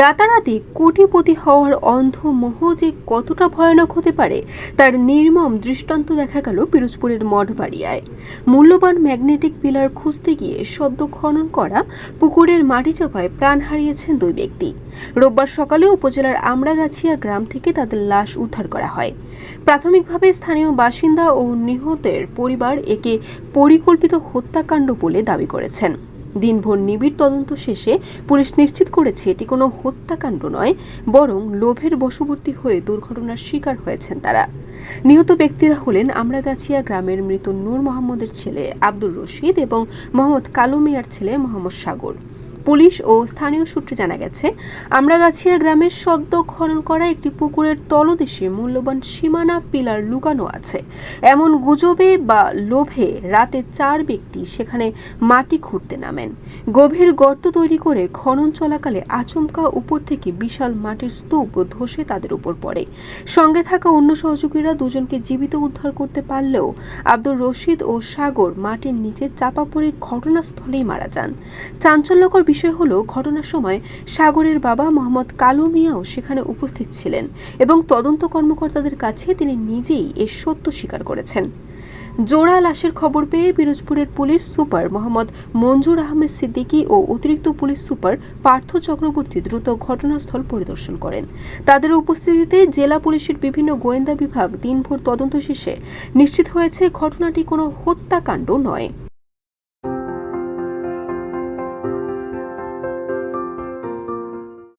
রাতারাতি কোটিপতি হওয়ার অন্ধ মোহ যে কতটা ভয়ানক হতে পারে তার নির্মম দৃষ্টান্ত দেখা গেল পিরোজপুরের মঠবাড়িয়ায়। মূল্যবান ম্যাগনেটিক পিলার খুঁজতে গিয়ে সদ্য খনন করা পুকুরের মাটি চাপায় প্রাণ হারিয়েছেন দুই ব্যক্তি। রোববার সকালে উপজেলার আমড়াগাছিয়া গ্রাম থেকে তাদের লাশ উদ্ধার করা হয়। প্রাথমিকভাবে স্থানীয় বাসিন্দা ও নিহতের পরিবার একে পরিকল্পিত হত্যাকাণ্ড বলে দাবি করেছেন। দিনভর নিবিড় তদন্ত শেষে পুলিশ নিশ্চিত করেছে এটি কোনো হত্যাকাণ্ড নয়, বরং লোভের বশবর্তী হয়ে দুর্ঘটনার শিকার হয়েছেন তারা। নিহত ব্যক্তিরা হলেন আমড়াগাছিয়া গ্রামের মৃত নূর মোহাম্মদের ছেলে আব্দুর রশিদ এবং মোহাম্মদ কালু মিয়ার ছেলে মোহাম্মদ সাগর। পুলিশ ও স্থানীয় সূত্রে জানা গেছে, আমড়াগাছিয়া গ্রামের সদ্য খনন করা একটি পুকুরের তলদেশে মূল্যবান সীমানা পিলার লুকানো আছে। এমন গুজবে বা লোভে রাতে 4 ব্যক্তি সেখানে মাটি খুঁড়তে নামেন। গভীর গর্ত তৈরি করে খনন চলাকালে আচমকা উপর থেকে বিশাল মাটির স্তূপ ধসে তাদের উপর পড়ে। সঙ্গে থাকা অন্য সহযোগীরা দুজনকে জীবিত উদ্ধার করতে পারলেও আব্দুর রশিদ ও সাগর মাটির নিচে চাপা পড়ে ঘটনাস্থলেই মারা যান। চাঞ্চল্যকর বিষয় হলো, ঘটনার সময় সাগরের বাবা মোহাম্মদ কালু মিয়াও সেখানে উপস্থিত ছিলেন এবং তদন্ত কর্মকর্তাদের কাছে তিনি নিজেই এর সত্য স্বীকার করেছেন। জোড়া লাশের খবর পেয়ে পিরোজপুরের পুলিশ সুপার মোহাম্মদ মঞ্জুর আহমেদ সিদ্দিকী ও অতিরিক্ত পুলিশ সুপার পার্থ চক্রবর্তী দ্রুত ঘটনাস্থল পরিদর্শন করেন। তাদের উপস্থিতিতে জেলা পুলিশের বিভিন্ন গোয়েন্দা বিভাগ দিনভর তদন্ত শেষে নিশ্চিত হয়েছে ঘটনাটি কোনো হত্যাকাণ্ড নয়।